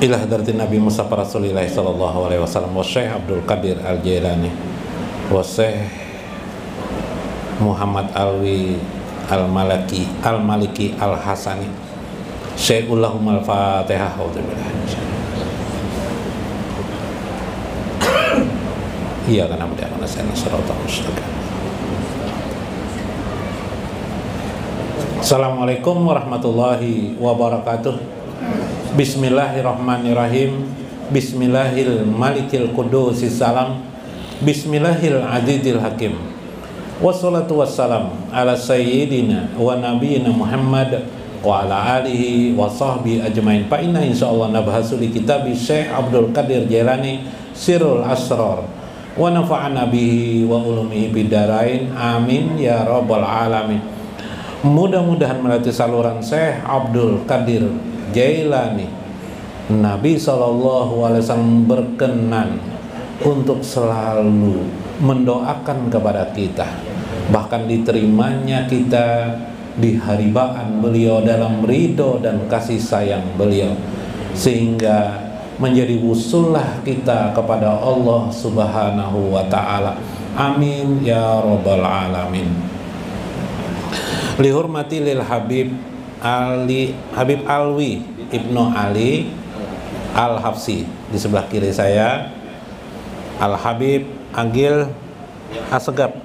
ila hadratin Nabi Mustafa Rasulillah sallallahu alaihi wasallam wa Syekh Abdul Qadir Al-Jailani wa Syekh Muhammad Alwi Al-Maliki Al-Hasani Syekhulahum Al-Fatihah. Iya karena mudah saya nasrata mustaqim. Assalamualaikum warahmatullahi wabarakatuh. Bismillahirrahmanirrahim. Bismillahil malikil qudusis salam. Bismillahil azizil hakim. Wassalatu wassalam ala sayyidina wa nabiyina Muhammad wa ala alihi wa sahbihi ajmain. Fa inna insyaallah nabhasu li kitabi Syekh Abdul Qadir Jailani Sirrul Asrar wa nafa'ana bihi wa ulumihi bidarain. Amin ya rabbal alamin. Mudah-mudahan melalui saluran Syekh Abdul Qadir Jailani Nabi SAW berkenan untuk selalu mendoakan kepada kita, bahkan diterimanya kita di haribaan beliau dalam ridho dan kasih sayang beliau, sehingga menjadi wusullah kita kepada Allah Subhanahu wa ta'ala. Amin ya rabbal alamin. Lihurmati lil Habib Alwi Ibnu Ali Al-Hafsi di sebelah kiri saya, Al Habib Agil Asegab.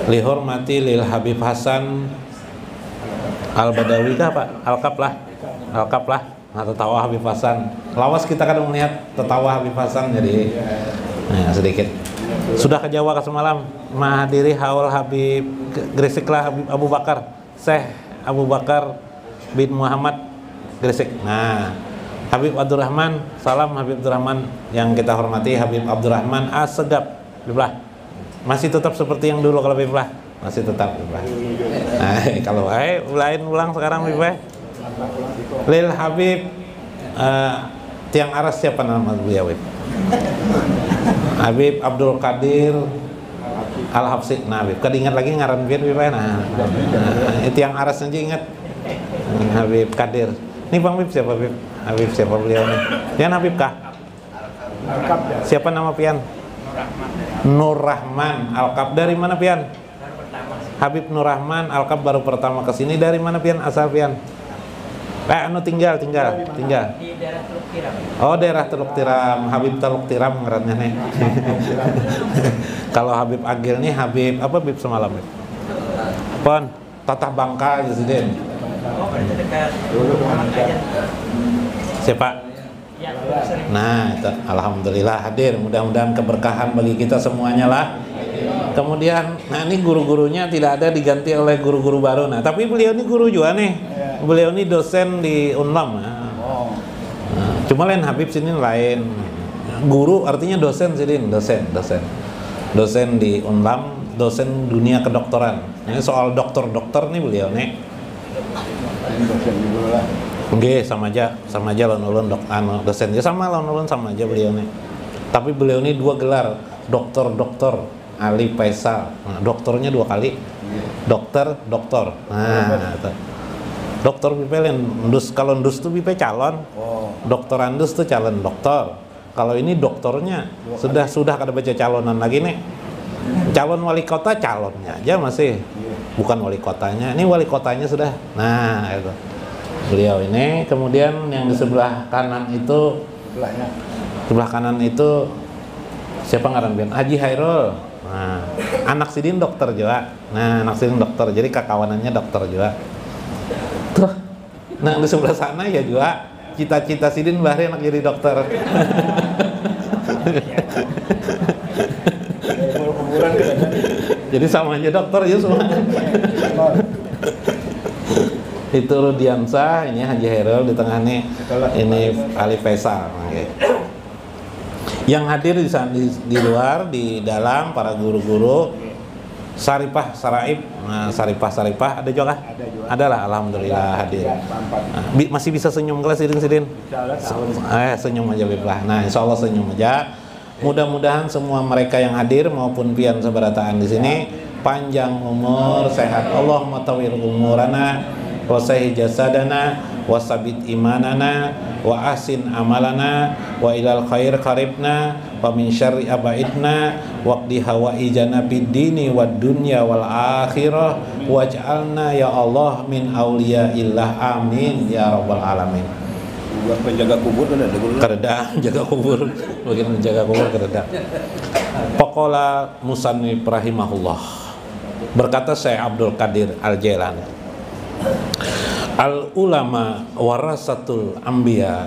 Lihormati lil Habib Hasan Al-Badawi kah Pak? Al-Kap lah. Nah, tertawa Habib Hasan. Lawas kita kadang melihat tertawa Habib Hasan jadi sedikit. Sudah ke Jawa ke semalam menghadiri haul Habib Gresiklah Habib Abu Bakar, Syekh Abu Bakar bin Muhammad Gresik. Nah, Habib Abdurrahman, salam Habib Abdurrahman yang kita hormati, Habib Abdurrahman Asegab. Masih tetap seperti yang dulu kalau Habib lah? Masih tetap Habib lah. Nah, kalau lain ulang sekarang Habib lah. Lil Habib tiang aras siapa nama beliau? Habib Abdul Qadir Al-Hafsi. Nah, Habib kadingat lagi ngaran biar Habib. Nah, tiang aras aja ingat. Habib Qadir. Ini Bang Habib siapa Habib? Habib siapa beliau nih? Pian Habib kah? Siapa nama Pian? Nur Rahman Al-Kap. Dari mana Pian? Habib Nur Rahman Al-Kap baru pertama kesini. Dari mana Pian? Asal Pian? Tinggal. Di daerah Teluk Tiram. Oh, daerah Teluk Tiram. Habib Teluk Tiram ngarannya nih. Kalau Habib Agil nih Habib apa Habib semalam? Pon, Tatah Bangka Jusudin. Oh, berarti dekat Kajen. Siapa? Ya, nah, itu, alhamdulillah hadir. Mudah-mudahan keberkahan bagi kita semuanya lah. Kemudian, nah ini guru-gurunya tidak ada, diganti oleh guru-guru baru. Nah, tapi beliau ini guru juga nih. Beliau ini dosen di Unlam. Nah, cuma lain Habib sini lain. Guru artinya dosen sini, dosen di Unlam, dosen dunia kedokteran. Ini soal dokter nih beliau nih. Oke, sama aja lawan dosen ya sama lawan sama aja beliau nih. Tapi beliau ini dua gelar, dokter Ali Faisal. Nah, dokternya dua kali. Dokter. Nah, itu. Dokter Bipel ndus, kalau ndus tuh Bipel calon. Dokter Andus tuh calon dokter. Kalau ini dokternya sudah kada baca calonan lagi nih. Calon wali kota calonnya aja masih. Bukan wali kotanya. Ini wali kotanya sudah. Nah, itu. Beliau ini, kemudian yang di sebelah kanan itu sebelah kanan itu siapa ngaran Bian? Haji Hairul. Nah, anak Sidin dokter juga. Nah, anak Sidin dokter. Jadi kakawanannya dokter juga. Tuh. Nah, di sebelah sana ya juga cita-cita Sidin bahari anak jadi dokter. Jadi sama aja dokter ya semua. Itu Rudiansah, ini Haji Herul, di tengah nih ini Ali Faisal. Okay. Yang hadir di luar, di dalam para guru-guru Saripah Saraib. Nah, Saripah ada juga kah? Ada lah, alhamdulillah hadir. Nah, masih bisa senyum kelas Sidin. Senyum aja Biblah. Nah, insya Allah senyum aja. Mudah-mudahan semua mereka yang hadir maupun pian seberataan di sini panjang umur, sehat. Allahumma tawil umurana wa sahih jasadana wasabit imanana wa asin amalana wa ilal khair qaribna wa min syarri abaidna waqdi hawaijana fid dini wad dunya wal akhirah waj'alna ya Allah min auliyaillah amin ya rabbal alamin. Buat penjaga kubur kan ada guru. Keredah jaga kubur, bagian menjaga kubur keredah. Faqala musannif rahimahullah. Berkata Syekh Abdul Qadir Al-Jailani, al ulama warasatul anbiya.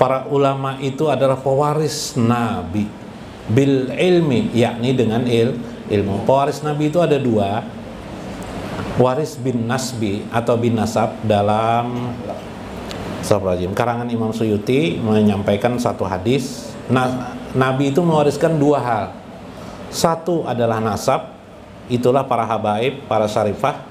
Para ulama itu adalah pewaris nabi bil ilmi, yakni dengan ilmu. Pewaris nabi itu ada dua, waris bin nasbi atau bin nasab. Dalam karangan Imam Suyuti menyampaikan satu hadis, nabi itu mewariskan dua hal. Satu adalah nasab, itulah para habaib, para syarifah.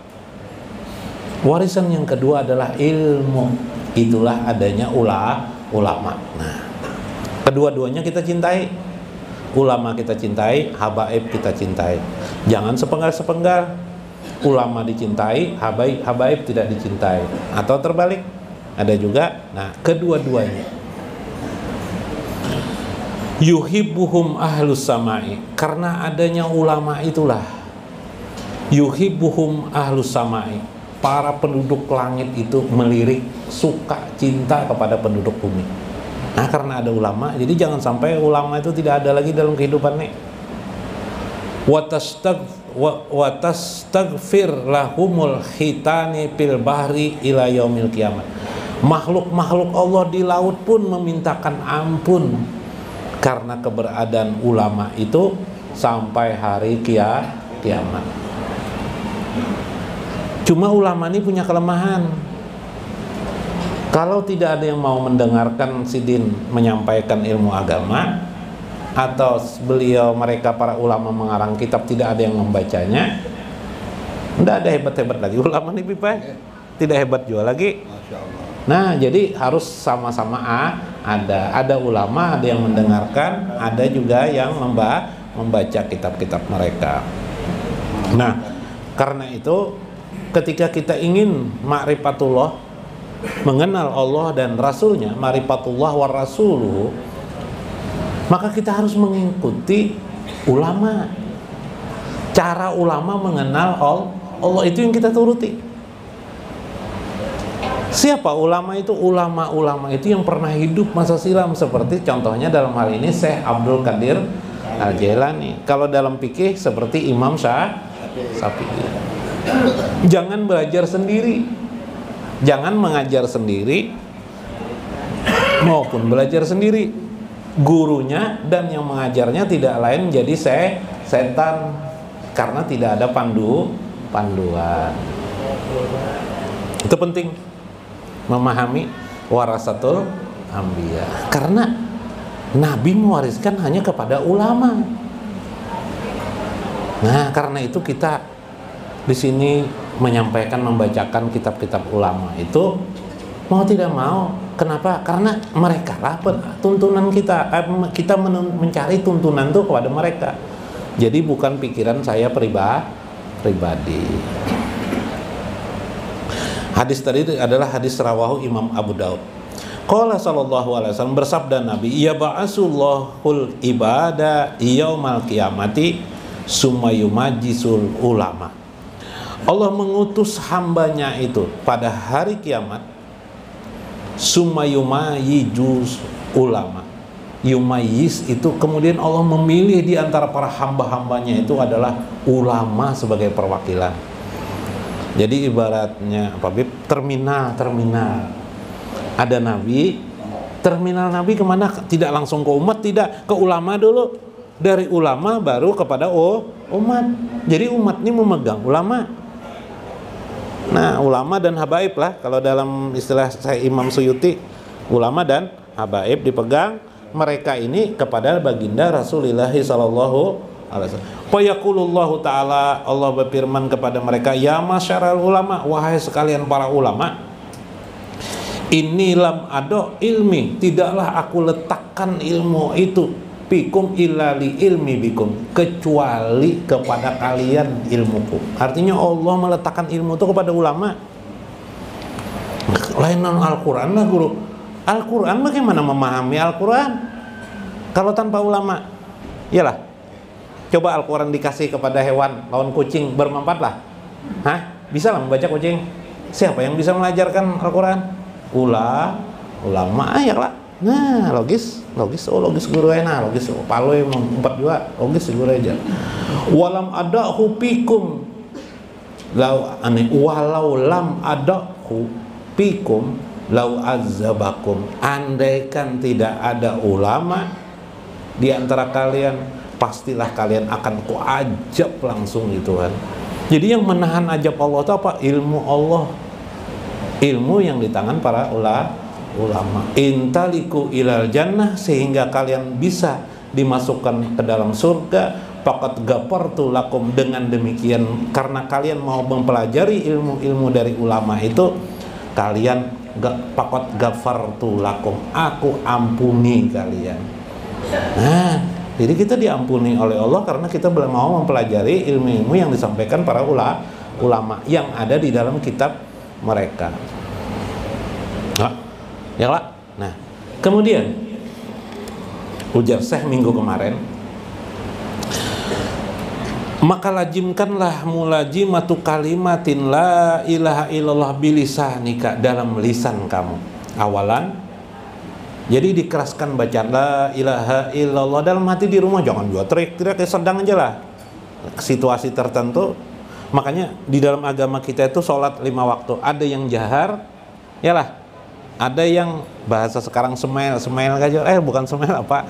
Warisan yang kedua adalah ilmu, itulah adanya ulama. Nah, kedua-duanya kita cintai. Ulama kita cintai, habaib kita cintai. Jangan sepenggal-sepenggal. Ulama dicintai, habaib tidak dicintai. Atau terbalik, ada juga. Nah, kedua-duanya. Yuhibbuhum ahlus samai, karena adanya ulama itulah. Yuhibbuhum ahlus samai, para penduduk langit itu melirik, suka, cinta kepada penduduk bumi. Nah, karena ada ulama, jadi jangan sampai ulama itu tidak ada lagi dalam kehidupannya. Watastaghfir lahumul hitani fil bahri ila yaumil kiamat. Makhluk-makhluk Allah di laut pun memintakan ampun karena keberadaan ulama itu sampai hari kiamat. Cuma ulama ini punya kelemahan. Kalau tidak ada yang mau mendengarkan Sidin menyampaikan ilmu agama, atau mereka para ulama mengarang kitab tidak ada yang membacanya, tidak ada hebat-hebat lagi. Ulama ini tidak hebat juga lagi. Nah, jadi harus sama-sama ada ulama, ada yang mendengarkan, ada juga yang membaca kitab-kitab mereka. Nah, karena itu ketika kita ingin ma'rifatullah, mengenal Allah dan Rasulnya, ma'rifatullah wa rasuluhu, maka kita harus mengikuti ulama. Cara ulama mengenal Allah itu yang kita turuti. Siapa ulama itu? Ulama-ulama itu yang pernah hidup masa silam, seperti contohnya dalam hal ini Syekh Abdul Qadir Al-Jailani. Kalau dalam fikih seperti Imam Syafi'i. Jangan belajar sendiri, jangan mengajar sendiri maupun belajar sendiri. Gurunya dan yang mengajarnya tidak lain jadi setan, karena tidak ada panduan. Itu penting memahami warasatul anbiya, karena Nabi mewariskan hanya kepada ulama. Nah, karena itu kita di sini menyampaikan, membacakan kitab-kitab ulama itu mau tidak mau. Kenapa? Karena mereka lah tuntunan kita. Kita mencari tuntunan itu kepada mereka. Jadi bukan pikiran saya pribadi. Hadis tadi adalah hadis rawahu Imam Abu Daud. Qala sallallahu alaihi wasallam, bersabda Nabi, ya ba'asullahul ibada yaumal qiyamati summa yumajisul ulama. Allah mengutus hambanya itu pada hari kiamat, summa yumayijus ulama. Yumayiz itu kemudian Allah memilih di antara para hamba-hambanya itu adalah ulama sebagai perwakilan. Jadi ibaratnya apa, Bib? Terminal. Ada nabi, terminal nabi kemana? Tidak langsung ke umat, tidak, ke ulama dulu. Dari ulama baru kepada umat. Jadi umat ini memegang ulama. Nah, ulama dan habaib lah, kalau dalam istilah saya Imam Suyuti, ulama dan habaib dipegang mereka ini kepada baginda Rasulullah sallallahu alaihi wasallam. Fa yaqulullahu taala, Allah berfirman kepada mereka, ya masyaral ulama, wahai sekalian para ulama, inni lam ado ilmi, tidaklah aku letakkan ilmu itu bikum illa li ilmi bikum, kecuali kepada kalian ilmuku. Artinya Allah meletakkan ilmu itu kepada ulama. Lain non Al-Quran lah guru. Al-Quran bagaimana memahami Al-Quran kalau tanpa ulama? Iyalah. Coba Al-Quran dikasih kepada hewan, lawan kucing, bermanfaat lah. Hah? Bisa lah membaca kucing? Siapa yang bisa mengajarkan Al-Quran? Ulama ya lah. Nah, logis. Oh, logis guru nah, logis. Paloi empat juga, logis guru aja. Walam ada hupikum. Walau lam ada hupikum lau azabakum. Andaikan tidak ada ulama di antara kalian, pastilah kalian akan kuajab langsung gitu kan. Jadi yang menahan ajab Allah itu apa? Ilmu Allah. Ilmu yang di tangan para ulama. Intaliku ilal jannah, sehingga kalian bisa dimasukkan ke dalam surga. Faqad ghafartu lakum, dengan demikian karena kalian mau mempelajari ilmu-ilmu dari ulama itu, kalian faqad ghafartu lakum, aku ampuni kalian. Nah, jadi kita diampuni oleh Allah karena kita mau mempelajari ilmu-ilmu yang disampaikan para ulama yang ada di dalam kitab mereka. Ya lah. Nah, kemudian ujar Syekh minggu kemarin, maka lazimkanlah mulazimatu kalimatin la ilaha illallah bilisanika, dalam lisan kamu. Awalan, jadi dikeraskan bacaan la ilaha illallah dalam hati di rumah, jangan juga teriak-teriak, sedang aja lah situasi tertentu. Makanya di dalam agama kita itu sholat 5 waktu, ada yang jahar, ya lah, ada yang bahasa sekarang semel aja, bukan semel apa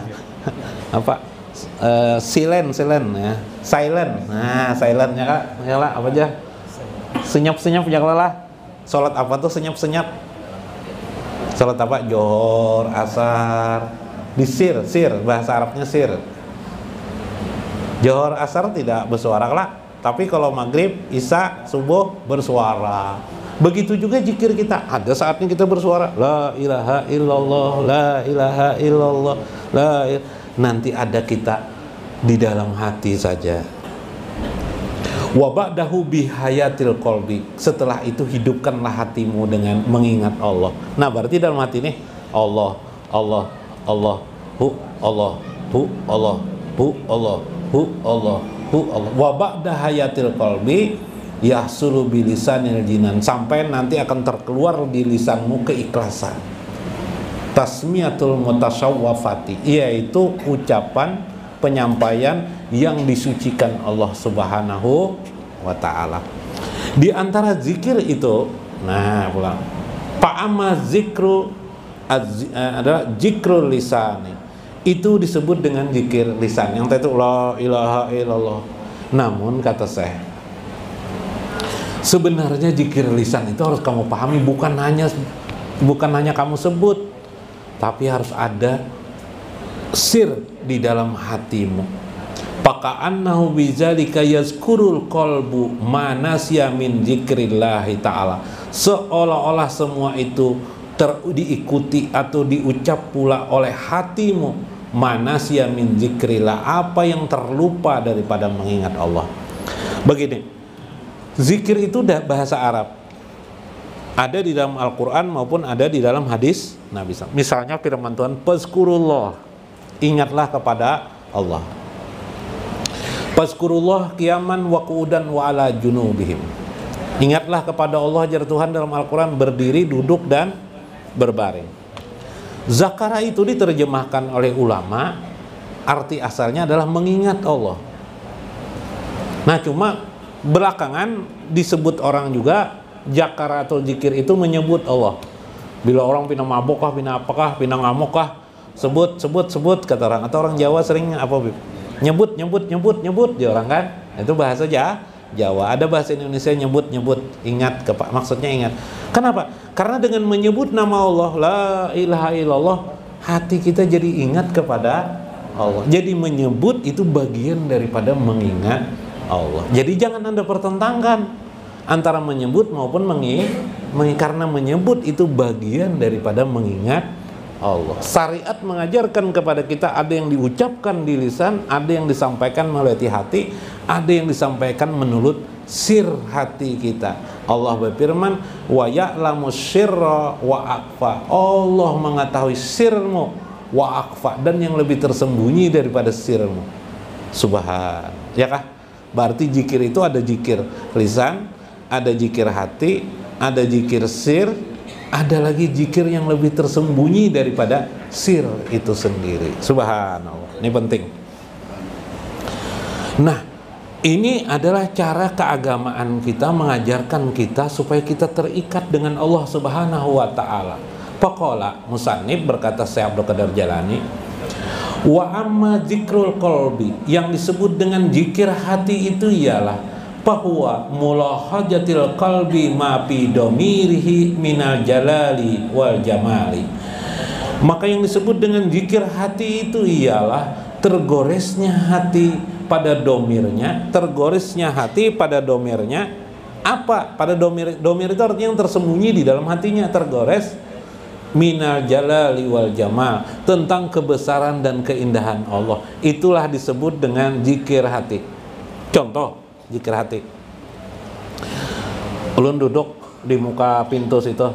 silent ya, silent. Nah, silentnya Kak, ya lah apa aja, senyap ya lah. Sholat apa tuh senyap? Sholat apa? Johor, asar, di sir, bahasa Arabnya sir. Johor, asar tidak bersuara lah, tapi kalau maghrib, isya, subuh bersuara. Begitu juga zikir kita, ada saatnya kita bersuara la ilaha illallah, la ilaha illallah, nanti ada kita di dalam hati saja. Wa ba'dahu bihayatil qalbi, setelah itu hidupkanlah hatimu dengan mengingat Allah. Nah, berarti dalam hati nih Allah wa ba'da hayatil qalbi yahsulu bilisanil jinan, sampai nanti akan terkeluar di lisanmu keikhlasan. Tasmiyatul mutasyawwafati, yaitu ucapan penyampaian yang disucikan Allah Subhanahu wa ta'ala. Di antara zikir itu, nah pulang, fa'ama zikru adalah zikrul lisani, itu disebut dengan zikir lisan yang itu la ilaha illallah. Namun kata saya, sebenarnya zikir lisan itu harus kamu pahami, bukan hanya kamu sebut, tapi harus ada sir di dalam hatimu. Paka'annahu bizalika yazkurul qalbu manasya min zikrillahi ta'ala, seolah-olah semua itu diikuti atau diucap pula oleh hatimu, manasya min zikrillah, apa yang terlupa daripada mengingat Allah. Begini, zikir itu bahasa Arab, ada di dalam Al-Quran maupun ada di dalam hadis Nabi. Misalnya firman Tuhan, fazkurullah, ingatlah kepada Allah. Fazkurullah qiyaman wa qu'udan wa ala junubihim, ingatlah kepada Allah, ajar Tuhan dalam Al-Quran, berdiri, duduk, dan berbaring. Zakara itu diterjemahkan oleh ulama, arti asalnya adalah mengingat Allah. Nah, cuma belakangan disebut orang juga zakara atau zikir itu menyebut Allah. Bila orang pina mabok kah, pina apakah, pina ngamuk kah, sebut kata orang. Atau orang Jawa sering apa, nyebut dia orang kan, itu bahasa Jawa. Ada bahasa Indonesia nyebut, ingat, maksudnya ingat. Kenapa? Karena dengan menyebut nama Allah, la ilaha illallah, hati kita jadi ingat kepada Allah. Jadi menyebut itu bagian daripada mengingat Allah. Jadi jangan Anda pertentangkan antara menyebut maupun karena menyebut itu bagian daripada mengingat Allah. Syariat mengajarkan kepada kita, ada yang diucapkan di lisan, ada yang disampaikan melalui hati, ada yang disampaikan menurut sir hati kita. Allah berfirman, wa ya'lamu sirra wa akhfa. Allah mengetahui sirmu wa akhfa, dan yang lebih tersembunyi daripada sirmu. Subhan. Ya kah? Berarti zikir itu ada zikir lisan, ada zikir hati, ada zikir sir, ada lagi zikir yang lebih tersembunyi daripada sir itu sendiri. Subhanallah. Ini penting. Nah, ini adalah cara keagamaan kita mengajarkan kita supaya kita terikat dengan Allah Subhanahu wa taala. Faqala musannif, berkata Syekh Abdul Qadir Jalani, wa amma zikrul qalbi, yang disebut dengan zikir hati itu ialah bahwa mulahajatil qalbi ma fi domirihi minal jalali wal jamali. Maka yang disebut dengan zikir hati itu ialah tergoresnya hati pada domirnya, tergoresnya hati pada domirnya. Apa? Pada domir itu artinya yang tersembunyi di dalam hatinya, tergores minal jalali wal jamal, tentang kebesaran dan keindahan Allah. Itulah disebut dengan zikir hati. Contoh zikir hati, ulun duduk di muka pintu situ,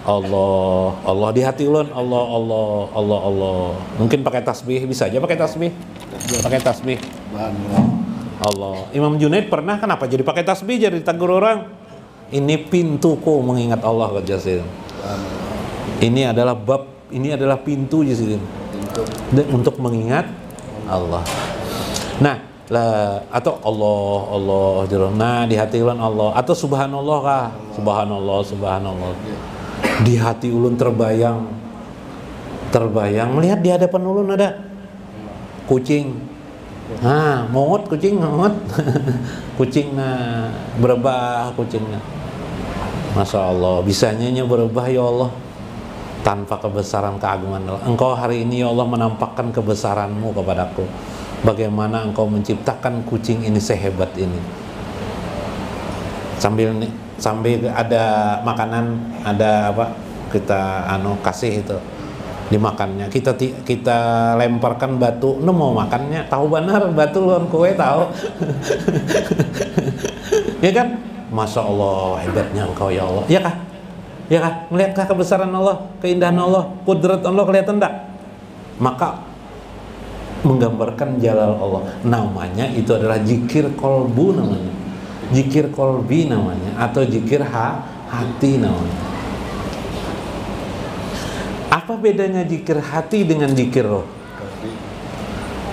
Allah, Allah, di hati ulun Allah, Allah, Allah, Allah. Mungkin pakai tasbih, bisa aja pakai tasbih. Pakai tasbih Allah. Imam Junaid pernah, kenapa jadi pakai tasbih, jadi ditegur orang? Ini pintuku mengingat Allah, Jasin. Ini adalah bab, ini adalah pintu Jasin untuk mengingat Allah. Nah, atau Allah, Allah, nah di hati ulun Allah, atau subhanallah kah? Subhanallah, subhanallah. Di hati ulun terbayang melihat di hadapan ulun ada kucing. Nah, mongot kucing, mongot. Kucingnya berebah, kucingnya. Masya Allah, bisanya berebah ya Allah, tanpa kebesaran keagungan Allah. Engkau hari ini ya Allah menampakkan kebesaranmu kepadaku. Bagaimana engkau menciptakan kucing ini sehebat ini. Sambil ada makanan, ada apa, kita kasih itu dimakannya, kita lemparkan batu, mau makannya, tahu benar batu lawan kue tahu. Ya kan? Masya Allah, hebatnya engkau ya Allah. Ya kah? Ya kah? Melihatkah kebesaran Allah, keindahan Allah, kudrat Allah kelihatan enggak? Maka menggambarkan jalal Allah. Namanya itu adalah zikir kolbu namanya. Zikir kolbi namanya, atau zikir hati namanya. Apa bedanya zikir hati dengan zikir roh?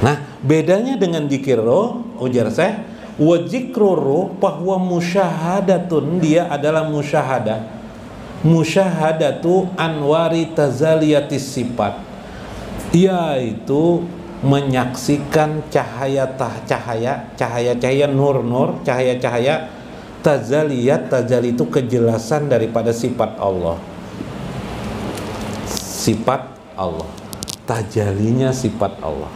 Nah, bedanya dengan zikir roh, ujar saya, wa zikru roh bahwa musyahadatun, dia adalah musyahadah. Musyahadatu anwari tazaliyatis sifat, yaitu menyaksikan cahaya nur cahaya tazaliyat. Tazali itu kejelasan daripada sifat Allah, sifat Allah, tajalinya sifat Allah,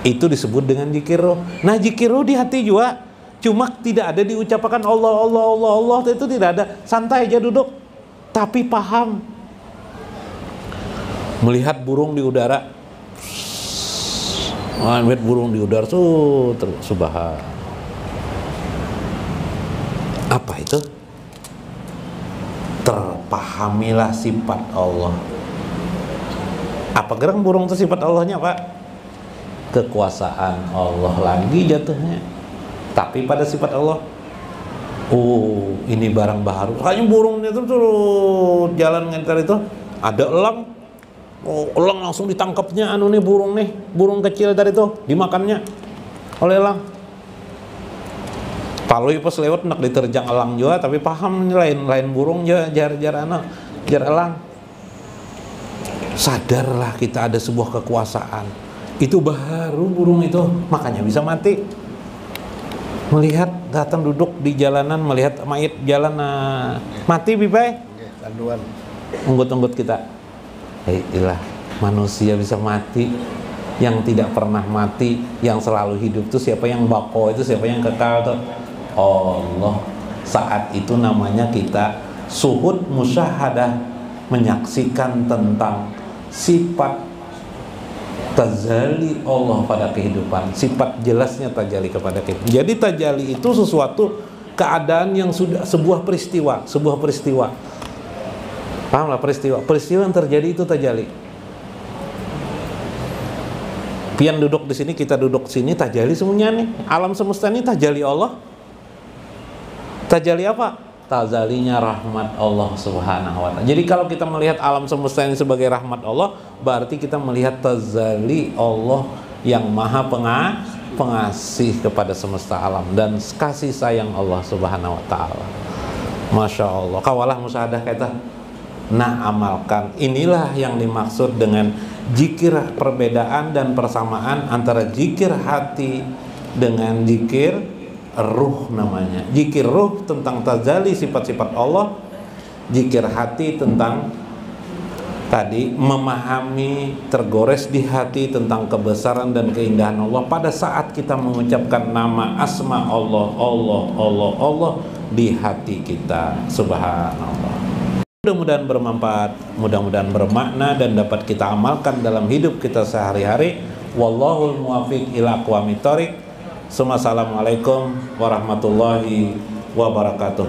itu disebut dengan zikir roh. Nah, zikir roh di hati juga, cuma tidak ada diucapkan Allah, Allah, Allah, Allah, itu tidak ada, santai aja duduk, tapi paham. Melihat burung di udara, melihat burung di udara tuh subhan. Apa itu? Terpahamilah sifat Allah. Apa gerang burung itu sifat Allahnya, Pak? Kekuasaan Allah lagi jatuhnya, tapi pada sifat Allah. Oh, ini barang baru. Kayaknya burungnya itu turut jalan ngantar itu, ada elang. Oh, elang langsung ditangkapnya burung kecil tadi itu, dimakannya oleh elang. Palui pas lewat nak diterjang elang juga, tapi paham lain burung jar elang. Sadarlah kita ada sebuah kekuasaan. Itu baru burung itu, makanya bisa mati. Melihat datang duduk di jalanan, melihat mayit jalan, mati bipai. Tanduan. Unggut-unggut kita. Ilah, manusia bisa mati. Yang tidak pernah mati, yang selalu hidup itu siapa? Yang bako itu siapa? Yang kekal tuh Allah. Saat itu namanya kita suhud musyahadah, menyaksikan tentang sifat tajali Allah pada kehidupan, sifat jelasnya tajali kepada kehidupan. Jadi tajali itu sesuatu keadaan yang sudah sebuah peristiwa. Pahamlah peristiwa yang terjadi itu tajalli. Pian duduk di sini, kita duduk sini, tajalli semuanya nih. Alam semesta ini tajalli Allah. Tajalli apa? Tajallinya rahmat Allah Subhanahu wa ta'ala. Jadi kalau kita melihat alam semesta ini sebagai rahmat Allah, berarti kita melihat tajalli Allah yang maha pengasih kepada semesta alam dan kasih sayang Allah Subhanahu wa ta'ala. Masya Allah. Kawalah musyahadah kata. Nah, amalkan. Inilah yang dimaksud dengan zikir perbedaan dan persamaan antara zikir hati dengan zikir ruh namanya. Zikir ruh tentang tajalli sifat-sifat Allah, zikir hati tentang tadi memahami, tergores di hati tentang kebesaran dan keindahan Allah pada saat kita mengucapkan nama asma Allah di hati kita. Subhanallah. Mudah-mudahan bermanfaat, mudah-mudahan bermakna dan dapat kita amalkan dalam hidup kita sehari-hari. Wallahul muwaffiq ila aqwamit thoriq. Assalamualaikum warahmatullahi wabarakatuh.